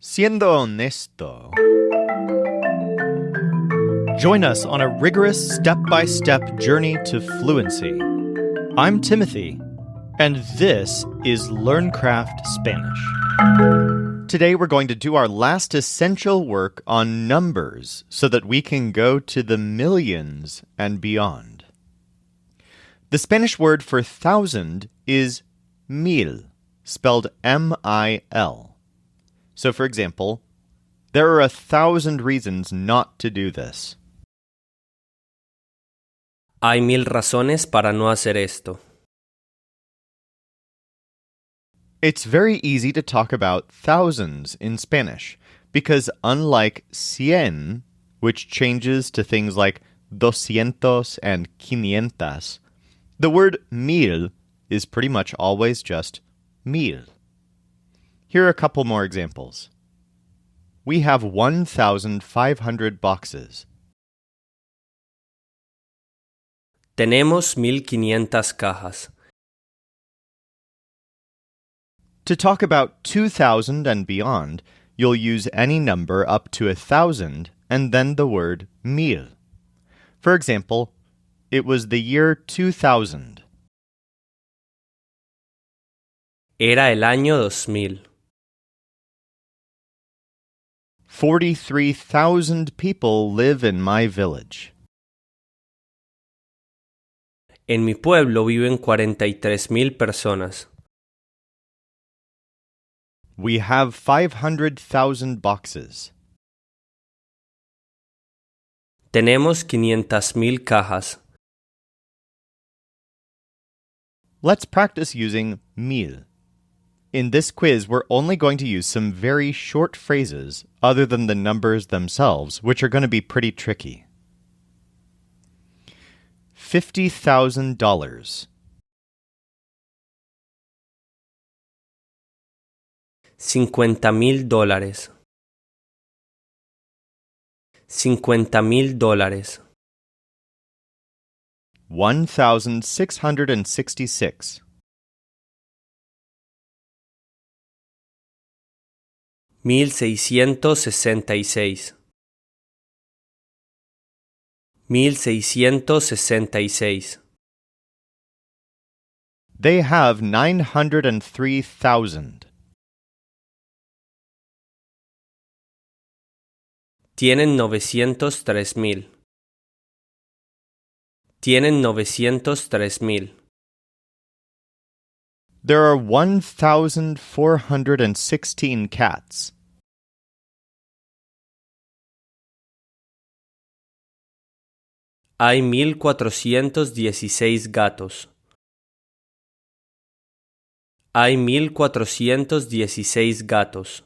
Siendo honesto. Join us on a rigorous step-by-step journey to fluency. I'm Timothy, and this is LearnCraft Spanish. Today we're going to do our last essential work on numbers so that we can go to the millions and beyond. The Spanish word for thousand is mil, spelled M-I-L. So, for example, there are 1,000 reasons not to do this. Hay 1000 razones para no hacer esto. It's very easy to talk about thousands in Spanish because unlike cien, which changes to things like doscientos and quinientas, the word mil is pretty much always just mil. Here are a couple more examples. We have 1,500 boxes. Tenemos 1500 cajas. To talk about 2,000 and beyond, you'll use any number up to 1,000 and then the word mil. For example, it was the year 2000. Era el año 2000. 43,000 people live in my village. En mi pueblo viven 43,000 personas. We have 500,000 boxes. Tenemos 500,000 cajas. Let's practice using mil. In this quiz, we're only going to use some very short phrases other than the numbers themselves, which are going to be pretty tricky. $50,000. $50,000. $50,000. 1,666. 1666. 1666. They have 903,000. Tienen 903,000. Tienen 903,000. There are 1,416 cats. Hay 1416 gatos. Hay 1416 gatos.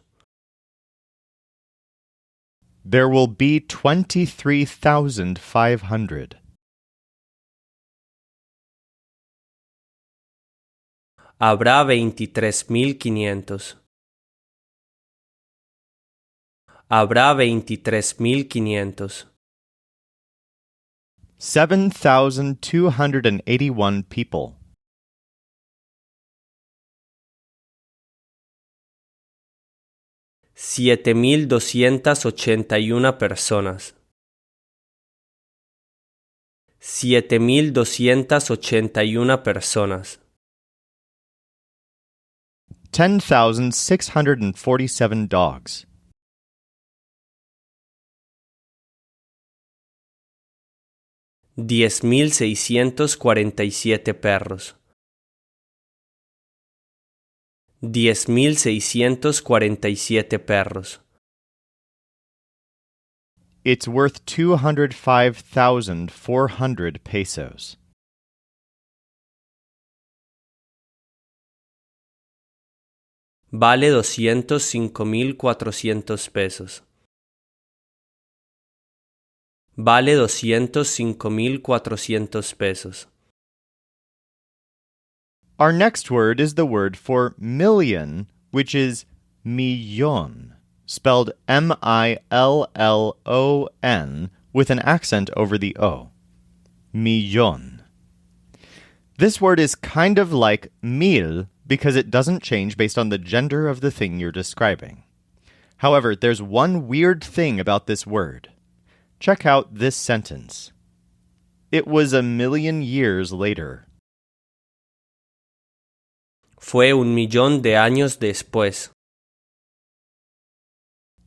There will be 23,500. Habrá 23,500. Habrá 23,500. 7,281 people. 7,281 personas. 7,281 personas. 10,647 dogs. 10,647 perros. 10,647 perros. It's worth 205,400 pesos. Vale 205,400 pesos. Vale 205,400 pesos. Our next word is the word for million, which is millón, spelled M-I-L-L-O-N with an accent over the O. Millón. This word is kind of like mil because it doesn't change based on the gender of the thing you're describing. However, there's one weird thing about this word. Check out this sentence. It was a million years later. Fue 1.000.000 de años después.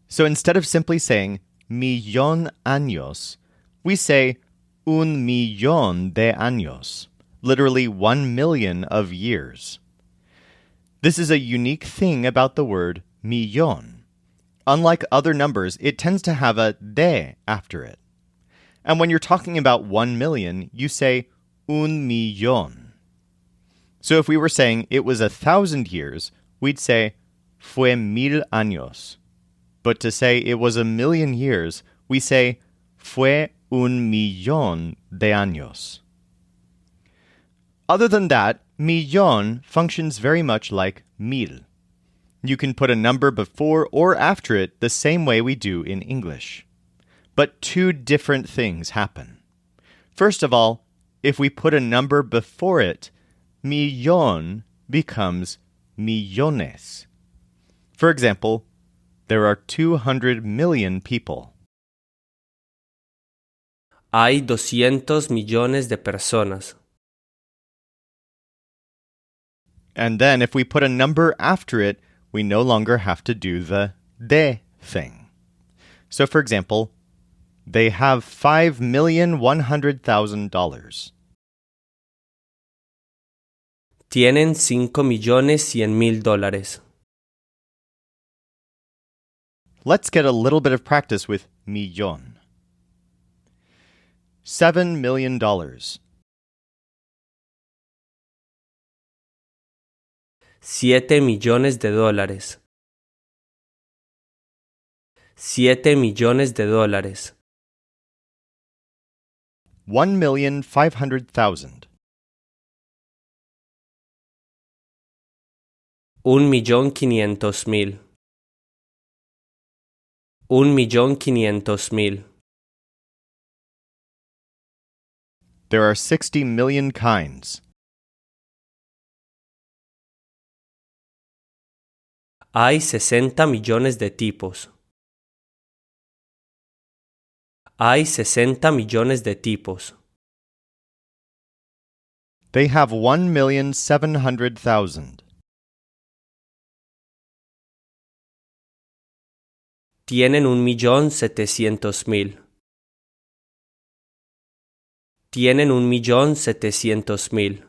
So instead of simply saying millón años, we say un millón de años, literally 1 million of years. This is a unique thing about the word millón. Unlike other numbers, it tends to have a de after it. And when you're talking about 1 million, you say un millón. So if we were saying it was 1,000 years, we'd say fue 1,000 años. But to say it was 1,000,000 years, we say fue 1,000,000 de años. Other than that, millón functions very much like mil. You can put a number before or after it the same way we do in English. But two different things happen. First of all, if we put a number before it, millón becomes millones. For example, there are 200 million people. Hay 200 millones de personas. And then if we put a number after it, we no longer have to do the de thing. So for example, they have $5,100,000. Tienen 5.100.000 dólares. Let's get a little bit of practice with millón. $7 million. $7.000.000. 7.000.000 dólares. 1,500,000. 1.500.000. 1.500.000. There are 60 million kinds. Hay 60 millones de tipos. Hay 60 millones de tipos. They have 1,700,000. Tienen 1.700.000. Tienen 1.700.000.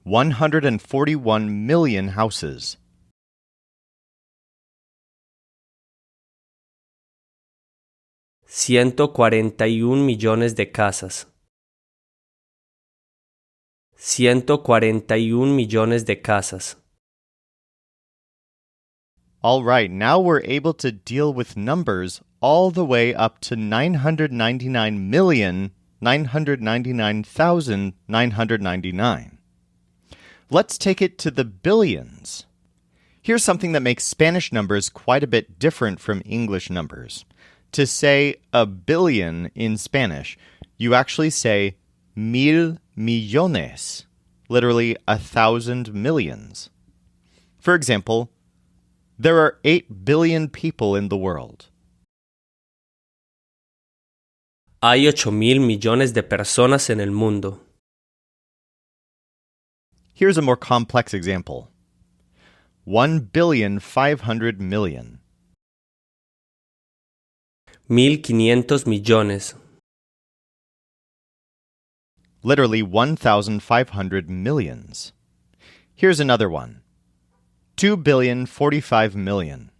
141 million houses. 141 millones de casas. 141 millones de casas. All right, now we're able to deal with numbers all the way up to 999,999,999. Let's take it to the billions. Here's something that makes Spanish numbers quite a bit different from English numbers. To say a billion in Spanish, you actually say 1,000 millones, literally 1,000 millions. For example, there are 8 billion people in the world. Hay 8.000.000.000 de personas en el mundo. Here's a more complex example. 1,500,000,000. 1.500 millones. Literally 1,500 millions. Here's another one. 2,045,000,000.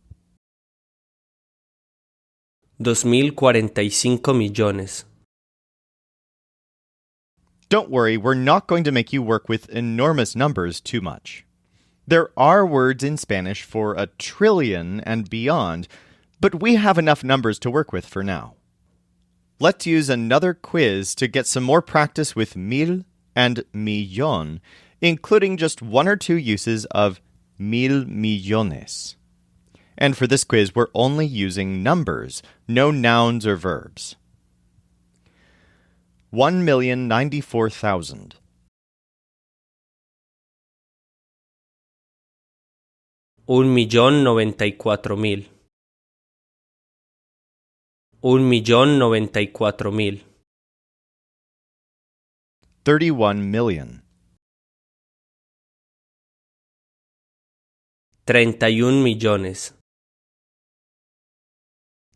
2.045 millones. Don't worry, we're not going to make you work with enormous numbers too much. There are words in Spanish for 1 trillion and beyond, but we have enough numbers to work with for now. Let's use another quiz to get some more practice with mil and millón, including just one or two uses of 1,000 millones. And for this quiz, we're only using numbers, no nouns or verbs. 1,094,000. 1.094.000. 1.094.000. 31 million. 31 millones.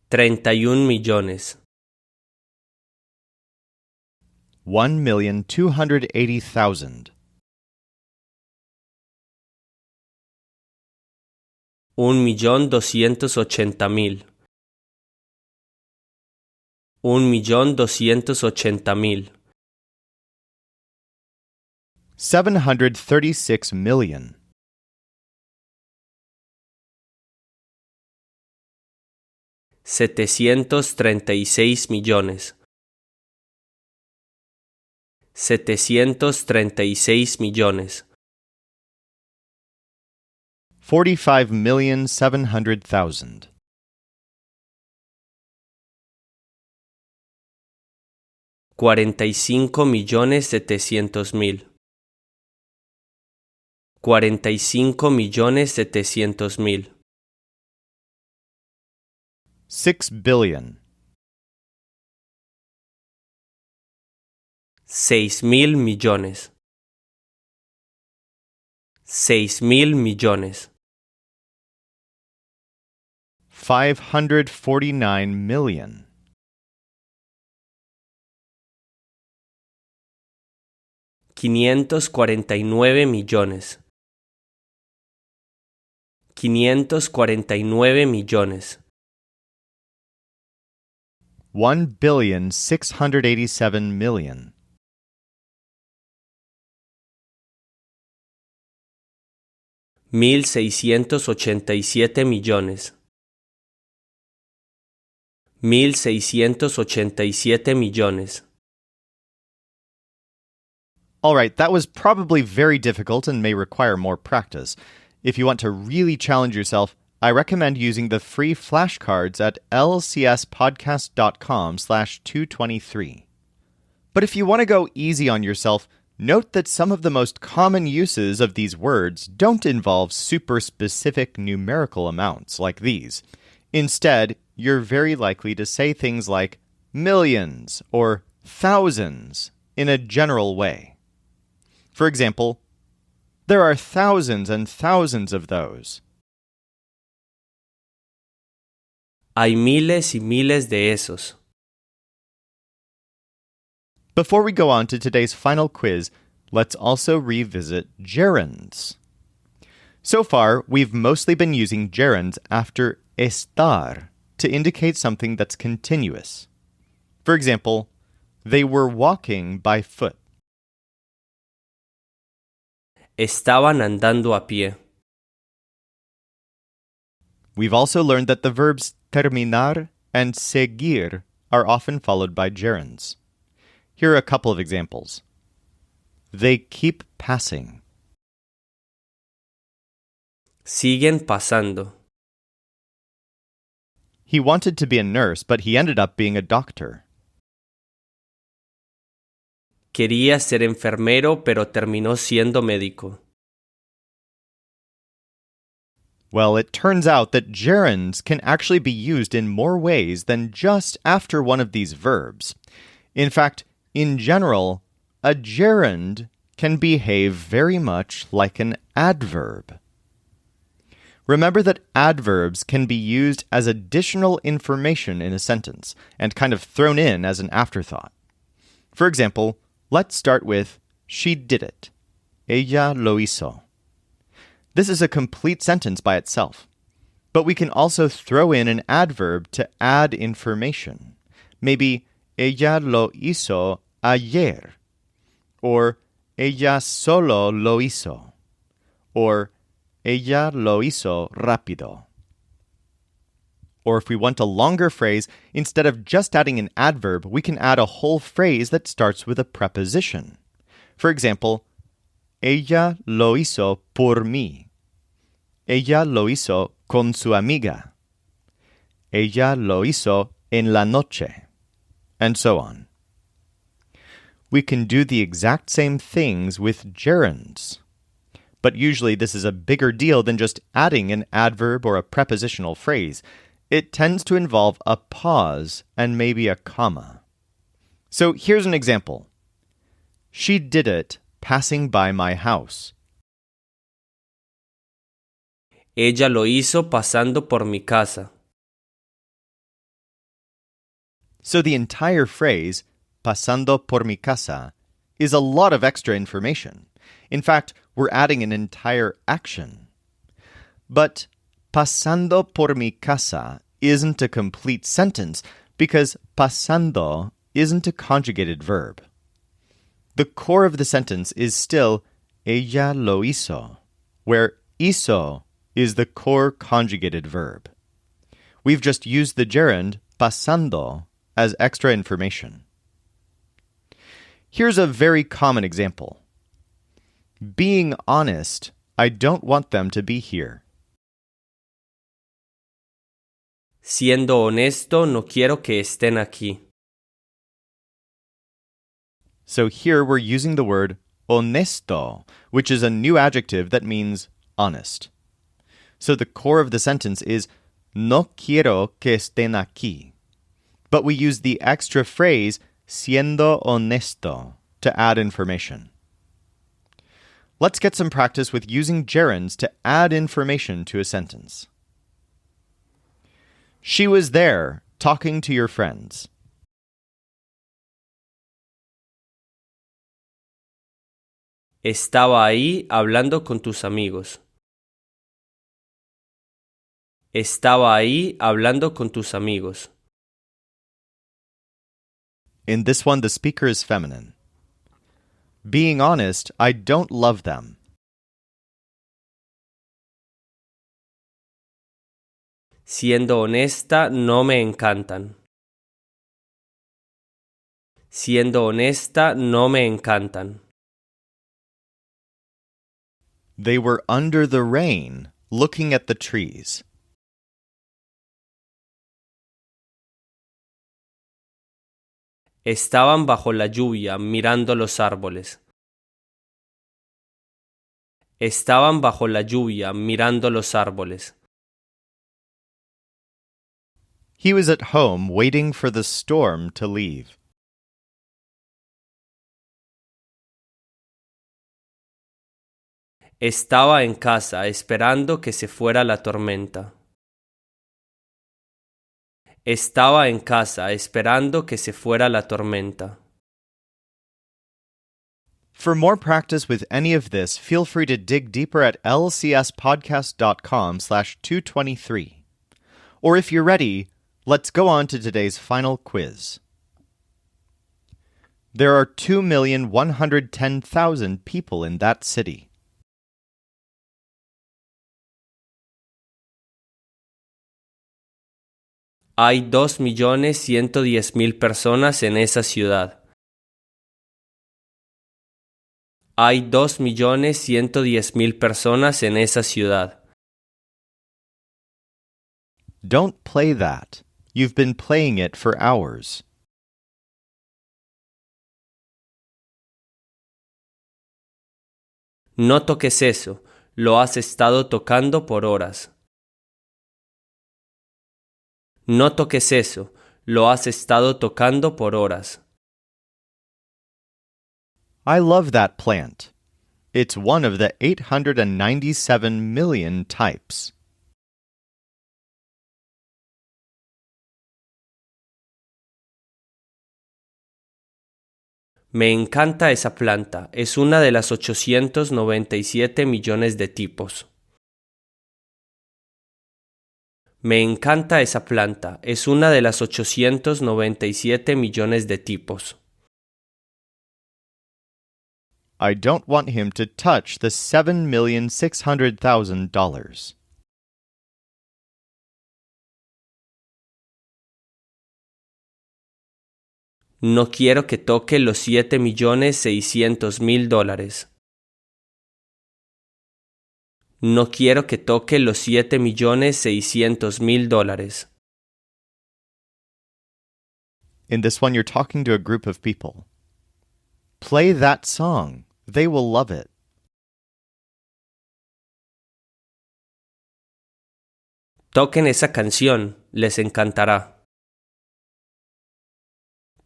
31 millones. 1,280,000. 1.280.000. 1.280.000. 736 million. 736 millones. 736 millones. 45,700,000. 45.700.000. 45.700.000. 6 billion. 6.000 millones. 6.000 millones. 549 million. 549 millones. 549 millones. 1,687,000,000. 1.687 millones. 1.687 millones. All right, that was probably very difficult and may require more practice. If you want to really challenge yourself, I recommend using the free flashcards at lcspodcast.com/223. But if you want to go easy on yourself, note that some of the most common uses of these words don't involve super specific numerical amounts like these. Instead, you're very likely to say things like millions or thousands in a general way. For example, there are thousands and thousands of those. Hay miles y miles de esos. Before we go on to today's final quiz, let's also revisit gerunds. So far, we've mostly been using gerunds after estar to indicate something that's continuous. For example, they were walking by foot. Estaban andando a pie. We've also learned that the verbs terminar and seguir are often followed by gerunds. Here are a couple of examples. They keep passing. Siguen pasando. He wanted to be a nurse, but he ended up being a doctor. Quería ser enfermero, pero terminó siendo médico. Well, it turns out that gerunds can actually be used in more ways than just after one of these verbs. In fact, in general, a gerund can behave very much like an adverb. Remember that adverbs can be used as additional information in a sentence and kind of thrown in as an afterthought. For example, let's start with she did it. Ella lo hizo. This is a complete sentence by itself. But we can also throw in an adverb to add information. Maybe ella lo hizo ayer. Or ella solo lo hizo. Or ella lo hizo rápido. Or if we want a longer phrase, instead of just adding an adverb, we can add a whole phrase that starts with a preposition. For example, ella lo hizo por mí. Ella lo hizo con su amiga. Ella lo hizo en la noche. And so on. We can do the exact same things with gerunds. but usually this is a bigger deal than just adding an adverb or a prepositional phrase. It tends to involve a pause and maybe a comma. So here's an example. She did it passing by my house. Ella lo hizo pasando por mi casa. So the entire phrase, pasando por mi casa, is a lot of extra information. In fact, we're adding an entire action. But pasando por mi casa isn't a complete sentence because pasando isn't a conjugated verb. The core of the sentence is still ella lo hizo, where hizo is the core conjugated verb. We've just used the gerund pasando as extra information. Here's a very common example. Being honest, I don't want them to be here. Siendo honesto, no quiero que estén aquí. So here we're using the word honesto, which is a new adjective that means honest. So the core of the sentence is no quiero que estén aquí. But we use the extra phrase siendo honesto to add information. Let's get some practice with using gerunds to add information to a sentence. She was there, talking to your friends. Estaba ahí hablando con tus amigos. Estaba ahí hablando con tus amigos. In this one, the speaker is feminine. Being honest, I don't love them. Siendo honesta, no me encantan. Siendo honesta, no me encantan. They were under the rain, looking at the trees. Estaban bajo la lluvia mirando los árboles. Estaban bajo la lluvia mirando los árboles. He was at home waiting for the storm to leave. Estaba en casa esperando que se fuera la tormenta. Estaba en casa esperando que se fuera la tormenta. For more practice with any of this, feel free to dig deeper at lcspodcast.com/223. Or if you're ready, let's go on to today's final quiz. There are 2,110,000 people in that city. Hay 2.110.000 personas en esa ciudad. Hay 2.110.000 personas en esa ciudad. Don't play that. You've been playing it for hours. No toques eso. Lo has estado tocando por horas. No toques eso. Lo has estado tocando por horas. I love that plant. It's one of the 897 million types. Me encanta esa planta. Es una de las 897 millones de tipos. Me encanta esa planta. Es una de las 897 millones de tipos. I don't want him to touch the $7,600,000. No quiero que toque los $7.600.000. No quiero que toque los $7.600.000. In this one, you're talking to a group of people. Play that song. They will love it. Toquen esa canción, les encantará.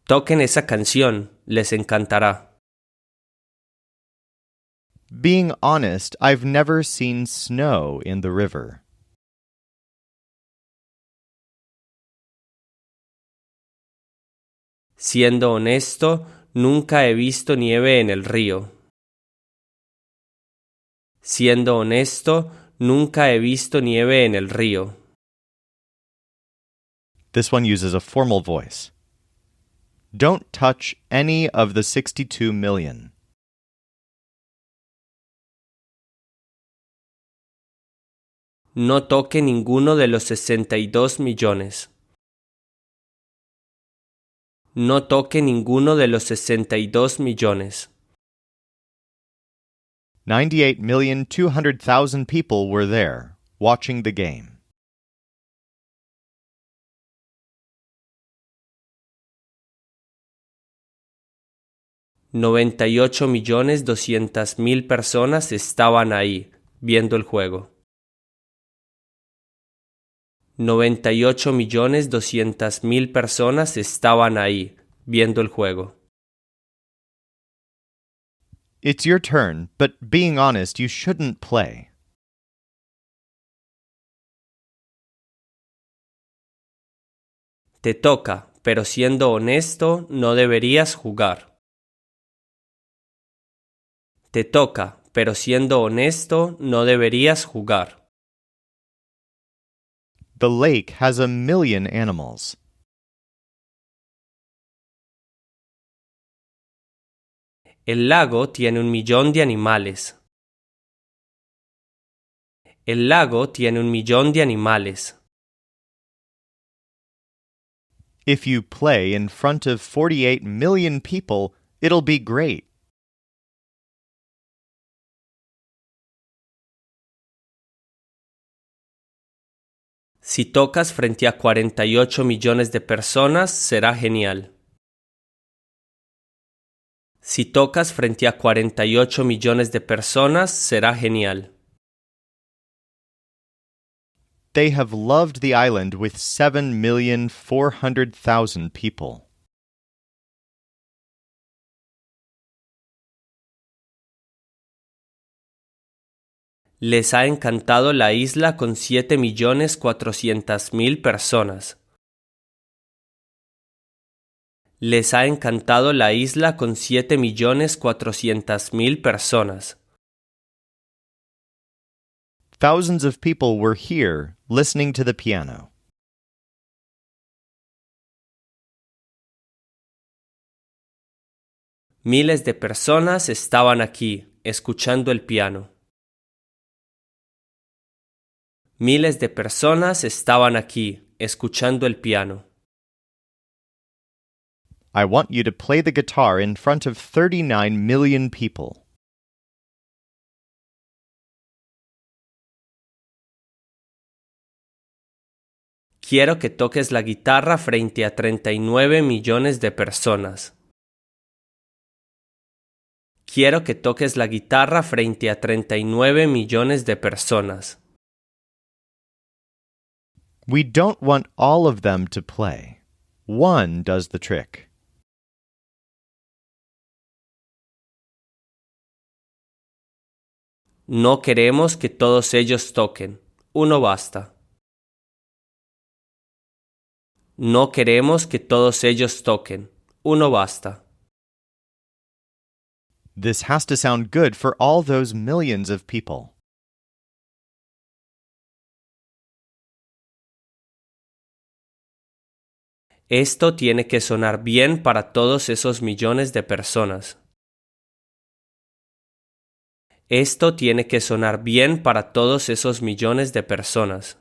Toquen esa canción, les encantará. Being honest, I've never seen snow in the river. Siendo honesto, nunca he visto nieve en el río. Siendo honesto, nunca he visto nieve en el río. This one uses a formal voice. Don't touch any of the 62 million. No toque ninguno de los 62 millones. No toque ninguno de los 62 millones. 98,200,000 people were there, watching the game. $98,200,000 personas estaban ahí, viendo el juego. 98,200,000 personas estaban ahí, viendo el juego. It's your turn, but being honest, you shouldn't play. Te toca, pero siendo honesto, no deberías jugar. Te toca, pero siendo honesto, no deberías jugar. The lake has 1,000,000 animals. El lago tiene 1,000,000 de animales. El lago tiene 1,000,000 de animales. If you play in front of 48 million people, it'll be great. Si tocas frente a 48 millones de personas, será genial. Si tocas frente a 48 millones de personas, será genial. They have loved the island with 7,400,000 people. Les ha encantado la isla con 7,400,000 personas. Les ha encantado la isla con 7,400,000 personas. Thousands of people were here listening to the piano. Miles de personas estaban aquí, escuchando el piano. Miles de personas estaban aquí, escuchando el piano. I want you to play the guitar in front of 39 million people. Quiero que toques la guitarra frente a 39 millones de personas. Quiero que toques la guitarra frente a 39 millones de personas. We don't want all of them to play. One does the trick. No queremos que todos ellos toquen. Uno basta. No queremos que todos ellos toquen. Uno basta. This has to sound good for all those millions of people. Esto tiene que sonar bien para todos esos millones de personas. Esto tiene que sonar bien para todos esos millones de personas.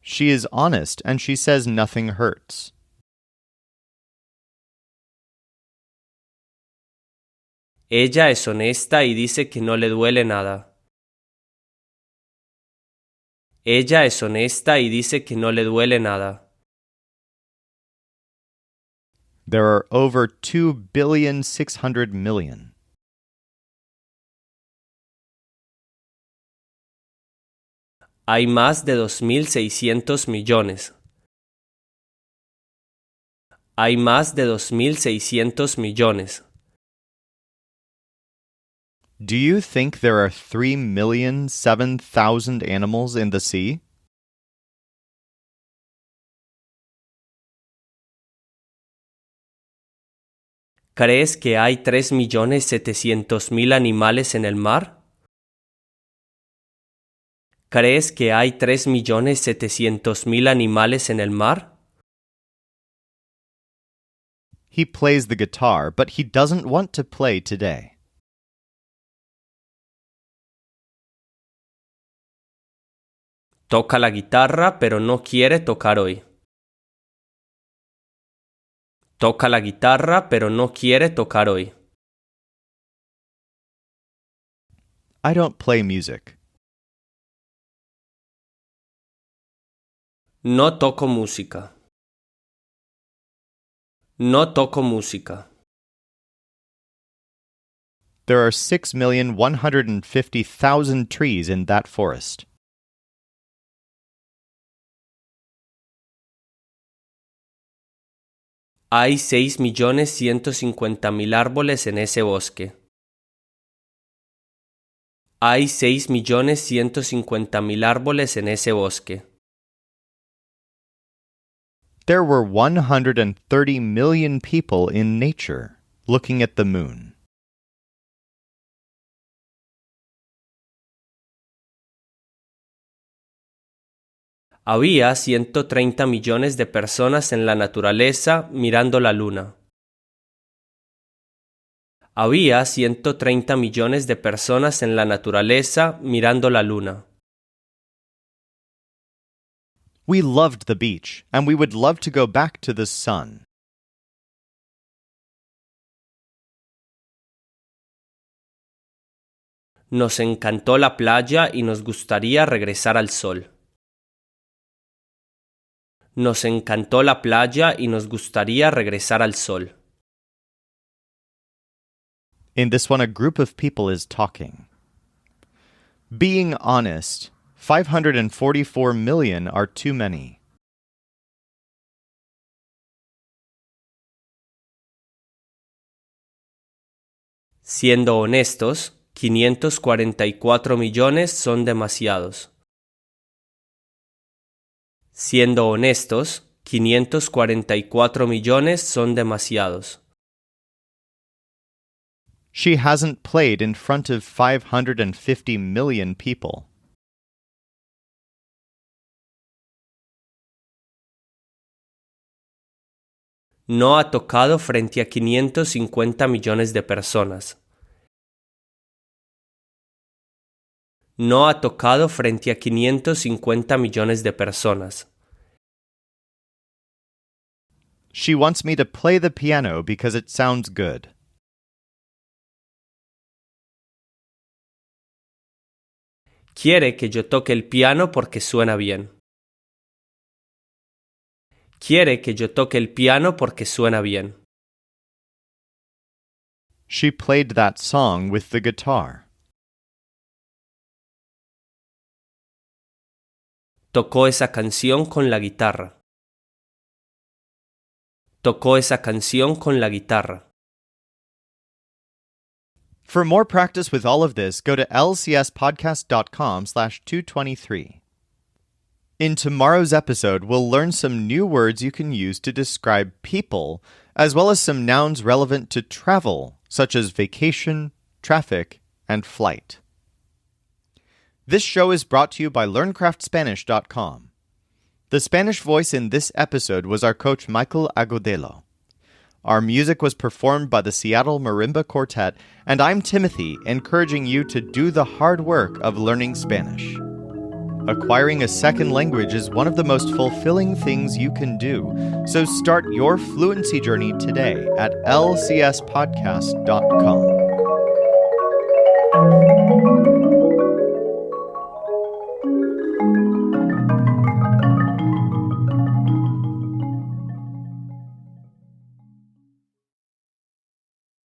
She is honest and she says nothing hurts. Ella es honesta y dice que no le duele nada. Ella es honesta y dice que no le duele nada. There are over 2,600,000,000. Hay más de 2.600 millones. Hay más de 2.600 millones. Do you think there are 3,007,000 animals in the sea? ¿Crees que hay 3.700.000 animales en el mar? ¿Crees que hay 3.700.000 animales en el mar? He plays the guitar, but he doesn't want to play today. Toca la guitarra, pero no quiere tocar hoy. Toca la guitarra, pero no quiere tocar hoy. I don't play music. No toco música. No toco música. There are 6,150,000 trees in that forest. Hay 6.150.000 árboles en ese bosque. Hay 6.150.000 árboles en ese bosque. There were 130 million people in nature looking at the moon. Había 130 millones de personas en la naturaleza mirando la luna. Había 130 millones de personas en la naturaleza mirando la luna. We loved the beach, and we would love to go back to the sun. Nos encantó la playa y nos gustaría regresar al sol. Nos encantó la playa y nos gustaría regresar al sol. In this one, a group of people is talking. Being honest, 544 million are too many. Siendo honestos, 544 millones son demasiados. Siendo honestos, 544 millones son demasiados. She hasn't played in front of 550 million people. No ha tocado frente a 550 millones de personas. No ha tocado frente a 550 millones de personas. She wants me to play the piano because it sounds good. Quiere que yo toque el piano porque suena bien. Quiere que yo toque el piano porque suena bien. She played that song with the guitar. Tocó esa canción con la guitarra. Tocó esa canción con la guitarra. For more practice with all of this, go to lcspodcast.com/223. In tomorrow's episode, we'll learn some new words you can use to describe people, as well as some nouns relevant to travel, such as vacation, traffic, and flight. This show is brought to you by LearnCraftSpanish.com. The Spanish voice in this episode was our coach Michael Agudelo. Our music was performed by the Seattle Marimba Quartet, and I'm Timothy, encouraging you to do the hard work of learning Spanish. Acquiring a second language is one of the most fulfilling things you can do, so start your fluency journey today at lcspodcast.com.